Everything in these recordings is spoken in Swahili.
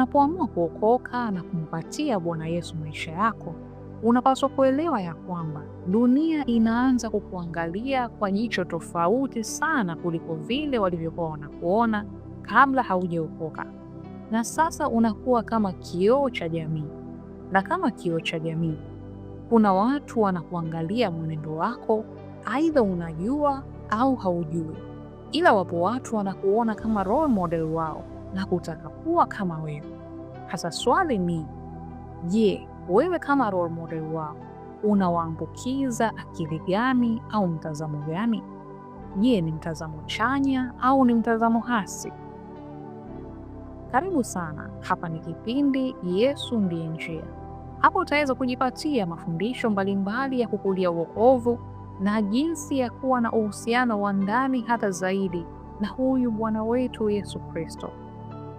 Unapoamua kuokoka na kumpatia Bwana Yesu maisha yako, unapaswa kuelewa ya kwamba dunia inaanza kukuangalia kwa jicho tofauti sana kuliko vile walivyokuwa wanakuona kabla haujaokoka. Na sasa unakuwa kama kioo cha jamii. Na kama kioo cha jamii, kuna watu wanakuangalia mwenendo wako, aidha unajua au haujui. Ila wapo watu wanakuona kama role model wao na kutaka kuwa kama wewe. Hasa swali ni, je, wewe kama role model wao unawaambukiza akili gani au mtazamo gani? Je, ni mtazamo chanya au ni mtazamo hasi? Karibu sana. Hapa ni kipindi Yesu Ndiye Njia. Hapo utaweza kujipatia mafundisho mbalimbali ya kukulia wokovu na jinsi ya kuwa na uhusiano wa ndani hata zaidi na huyu Bwana wetu Yesu Kristo.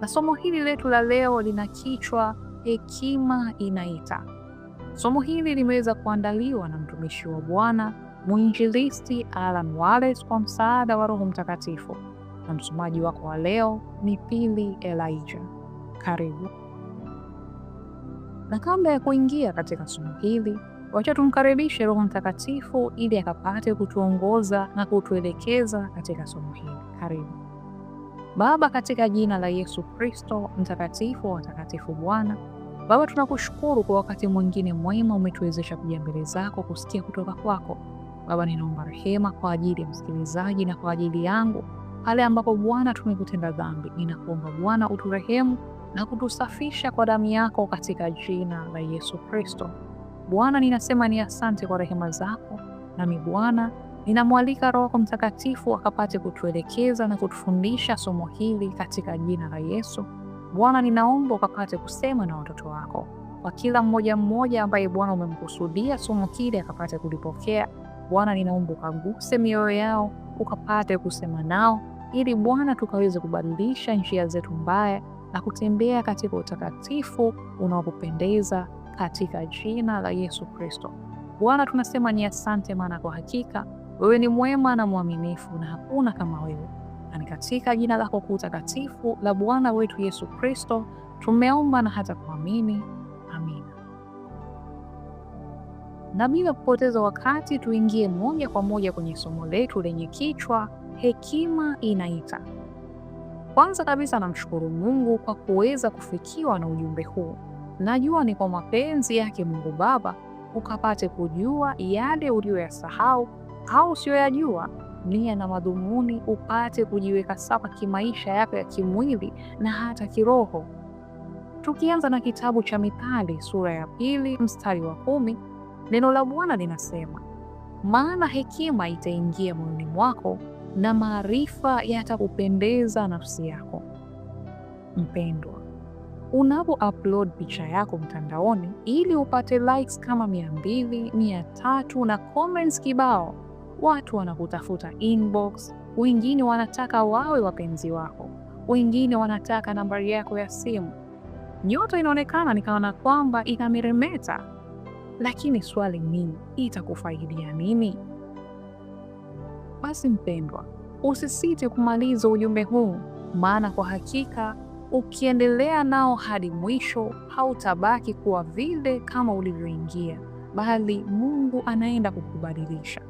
Na somo hili letu la leo lina kichwa Hekima Inaita. Somo hili limeweza kuandaliwa na mtumishi wa Bwana mwinjilisti Alan Wallace kwa msaada wa Roho Mtakatifu, na msomaji wako wa leo ni Pili Elijah. Karibu. Na kabla ya kuingia katika somo hili, wacha tumkaribishe Roho Mtakatifu ili akapate kutuongoza na kutuelekeza katika somo hili. Karibu. Baba, katika jina la Yesu Kristo, mtakatifu wa watakatifu Bwana, Baba, tunakushukuru kwa wakati mwingine mwema umetuwezesha kuja mbele zako kusikia kutoka kwako. Baba, ninaomba rehema kwa ajili ya msikilizaji na kwa ajili yangu pale ambapo Bwana tumekutenda dhambi. Ninakuomba Bwana uturehemu na kutusafisha kwa damu yako katika jina la Yesu Kristo. Bwana, ninasema ni asante kwa rehema zako, nami Bwana ninamwalika Roho Mtakatifu akapate kutuelekeza na kutufundisha somo hili katika jina la Yesu. Bwana, ninaomba ukapate kusema na watoto wako, kwa kila mmoja mmoja ambaye Bwana umemkusudia somo hili akapate kulipokea. Bwana, ninaomba ukaguse mioyo yao, ukapate kusema nao, ili Bwana tukaweze kubadilisha njia zetu mbaya na kutembea katika utakatifu unaokupendeza katika jina la Yesu Kristo. Bwana, tunasema ni asante, maana kwa hakika wewe ni mwema na mwaminifu na hakuna kama wewe. Na ni katika jina lako kuu takatifu la Bwana wetu Yesu Kristo tumeomba na hata kuamini. Amina. Na bila kupoteza wakati, tuingie moja kwa moja kwenye somo letu lenye kichwa Hekima Inaita. Kwanza kabisa namshukuru Mungu kwa kuweza kufikiwa na ujumbe huu. Najua ni kwa mapenzi yake Mungu Baba ukapate kujua yale uliyoyasahau au usiyoyajua, nia na madhumuni upate kujiweka sawa kimaisha yako ya kimwili na hata kiroho. Tukianza na kitabu cha Mithali sura ya 2 mstari wa 10, neno la Bwana linasema, maana hekima itaingia moyoni mwako na maarifa yatakupendeza nafsi yako. Mpendwa, unapo upload picha yako mtandaoni ili upate likes kama 200, 300 na comments kibao, watu wanakutafuta inbox, wengine wanataka wawe wapenzi wako, wengine wanataka nambari yako ya simu. Nyota inaonekana ni kana kwamba inameremeta, lakini swali ni, itakufaidia nini? Basi mpendwa, usisite kumaliza ujumbe huu, maana kwa hakika ukiendelea nao hadi mwisho hautabaki kuwa vile kama ulivyoingia, bali Mungu anaenda kukubadilisha.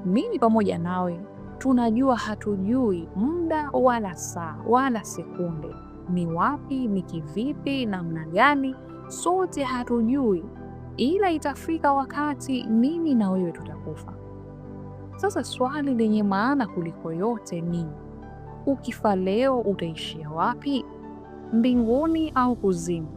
Mimi pamoja nawe tunajua hatujui muda wala saa wala sekunde, ni wapi, ni kivipi, namna gani, sote hatujui, ila itafika wakati mimi na wewe tutakufa. Sasa swali lenye maana kuliko yote ni, ukifa leo utaishia wapi? Mbinguni au kuzimu?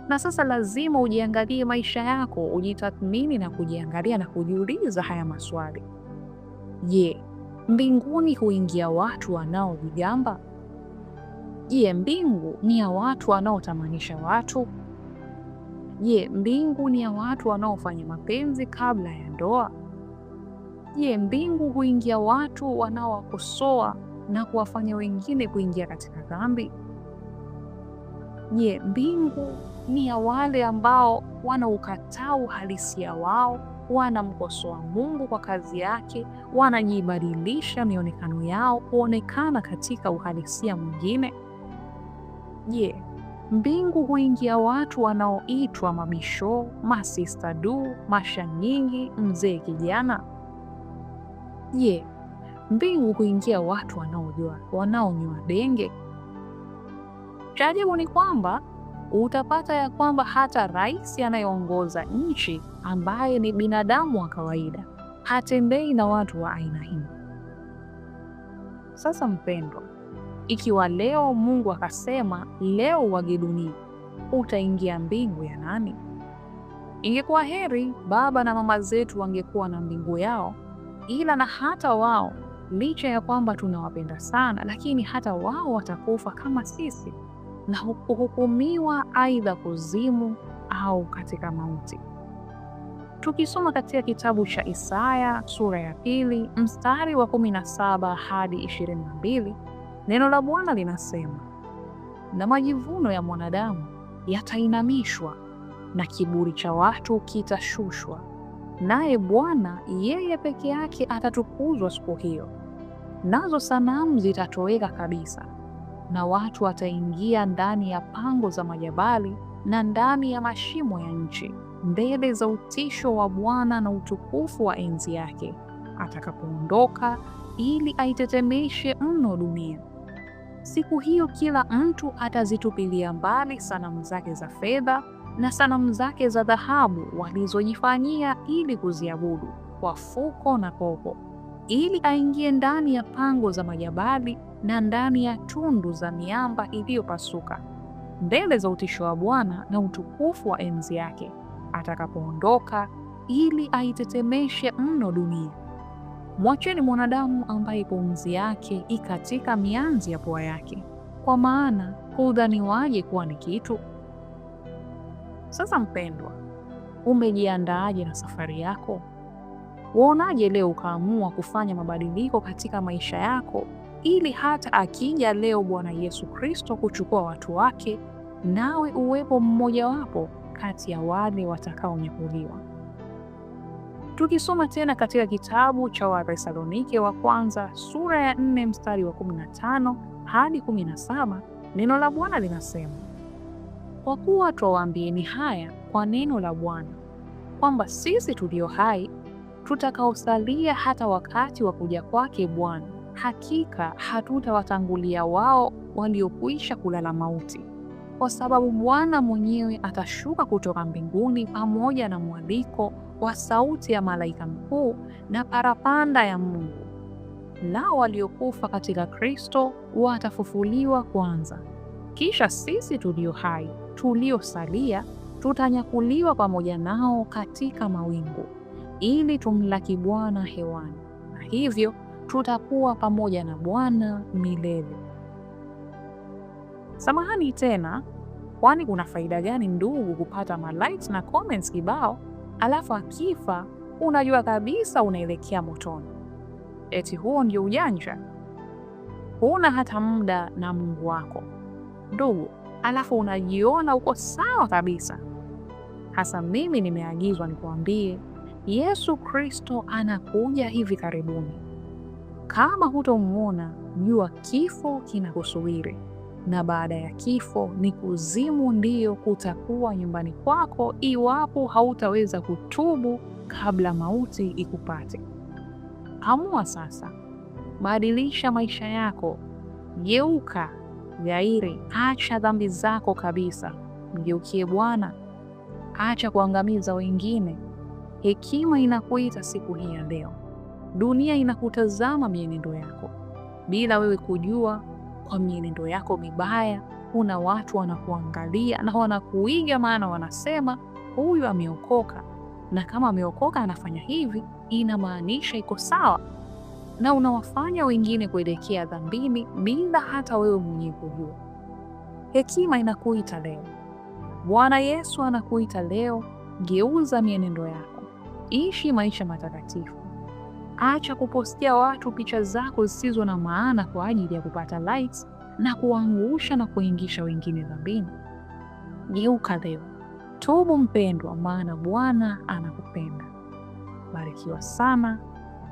Na sasa lazima ujiangalie maisha yako, ujitathmini na kujiangalia na kujiuliza haya maswali. Je, mbinguni huingia watu wanaojigamba? Je, mbingu ni ya watu wanaotamanisha watu? Je, mbingu ni ya watu wanaofanya mapenzi kabla ya ndoa? Je, mbingu huingia watu wanaowakosoa na kuwafanya wengine kuingia katika dhambi? Je, mbingu ni ya wale ambao wanaukataa uhalisia wao, wanamkosoa Mungu kwa kazi yake, wanajibadilisha mionekano yao kuonekana katika uhalisia mwingine? Je, mbingu huingia watu wanaoitwa mabisho, masista du, mashangingi, mzee kijana? Je, mbingu huingia watu wanaonywa denge? Cha ajabu ni kwamba utapata ya kwamba hata rais anayeongoza nchi ambaye ni binadamu wa kawaida hatembei na watu wa aina hii. Sasa mpendwa, ikiwa leo Mungu akasema leo uage dunia, utaingia mbingu ya nani? Ingekuwa heri baba na mama zetu wangekuwa na mbingu yao, ila na hata wao, licha ya kwamba tunawapenda sana, lakini hata wao watakufa kama sisi na kuhukumiwa aidha kuzimu au katika mauti. Tukisoma katika kitabu cha Isaya sura ya 2 mstari wa 17 hadi 22, neno la Bwana linasema, na majivuno ya mwanadamu yatainamishwa na kiburi cha watu kitashushwa, naye Bwana yeye peke yake atatukuzwa siku hiyo. Nazo sanamu zitatoweka kabisa, na watu wataingia ndani ya pango za majabali na ndani ya mashimo ya nchi, mbele za utisho wa Bwana na utukufu wa enzi yake, atakapoondoka ili aitetemeshe mno dunia. Siku hiyo kila mtu atazitupilia mbali sanamu zake za fedha na sanamu zake za dhahabu walizojifanyia ili kuziabudu kwa fuko na koko, ili aingie ndani ya pango za majabali na ndani ya tundu za miamba iliyopasuka, mbele za utisho wa Bwana na utukufu wa enzi yake, atakapoondoka ili aitetemeshe mno dunia. Mwacheni mwanadamu ambaye pumzi yake ikatika mianzi ya pua yake, kwa maana hudhaniwaje kuwa ni kitu? Sasa mpendwa, umejiandaaje na safari yako? Waonaje leo ukaamua kufanya mabadiliko katika maisha yako, ili hata akija leo Bwana Yesu Kristo kuchukua watu wake, nawe uwepo mmojawapo kati ya wale watakaonyakuliwa. Tukisoma tena katika kitabu cha Wathesalonike wa kwanza sura ya 4 mstari wa 15 hadi 17, neno la Bwana linasema, kwa kuwa twawaambieni haya kwa neno la Bwana, kwamba sisi tulio hai tutakaosalia hata wakati wa kuja kwake Bwana, hakika hatutawatangulia wao waliokwisha kulala mauti. Kwa sababu Bwana mwenyewe atashuka kutoka mbinguni pamoja na mwaliko wa sauti ya malaika mkuu na parapanda ya Mungu. Nao waliokufa katika Kristo watafufuliwa kwanza. Kisha sisi tulio hai tuliosalia tutanyakuliwa pamoja nao katika mawingu, ili tumlaki Bwana hewani, na hivyo tutakuwa pamoja na Bwana milele. Samahani tena, kwani kuna faida gani ndugu kupata malikes na comments kibao, alafu akifa unajua kabisa unaelekea motoni? Eti huo ndio ujanja? Huna hata muda na Mungu wako ndugu, alafu unajiona uko sawa kabisa. Hasa mimi nimeagizwa nikuambie, Yesu Kristo anakuja hivi karibuni. Kama hutomuona, jua kifo kinakusubiri, na baada ya kifo ni kuzimu ndiyo kutakuwa nyumbani kwako, iwapo hautaweza kutubu kabla mauti ikupate. Amua sasa, badilisha maisha yako, geuka, ghairi, acha dhambi zako kabisa, mgeukie Bwana, acha kuangamiza wengine. Hekima inakuita siku hii ya leo. Dunia inakutazama mienendo yako bila wewe kujua. Kwa mienendo yako mibaya, kuna watu wanakuangalia na wanakuiga, maana wanasema huyu ameokoka, na kama ameokoka anafanya hivi, inamaanisha iko sawa, na unawafanya wengine kuelekea dhambini bila hata wewe mwenyewe kujua. Hekima inakuita leo. Bwana Yesu anakuita leo. Geuza mienendo yako, ishi maisha matakatifu. Acha kupostia watu picha zako zisizo na maana kwa ajili ya kupata likes na kuangusha na kuingisha wengine dhambini. Geuka leo. Tubu mpendwa, maana Bwana anakupenda. Barikiwa sana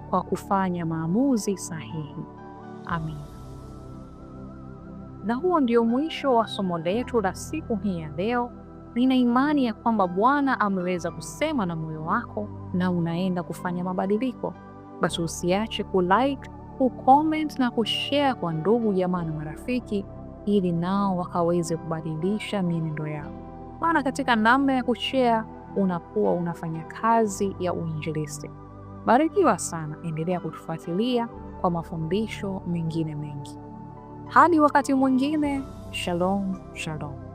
kwa kufanya maamuzi sahihi. Amin. Na huo ndio mwisho wa somo letu la siku hii ya leo. Nina imani ya kwamba Bwana ameweza kusema na moyo wako na unaenda kufanya mabadiliko. Basi usiache kulike, kucomment na kushare kwa ndugu, jamaa na marafiki, ili nao wakaweze kubadilisha mienendo yao. Maana katika namna ya kushare unakuwa unafanya kazi ya uinjilisti. Barikiwa sana, endelea kutufuatilia kwa mafundisho mengine mengi. Hadi wakati mwingine, shalom, shalom.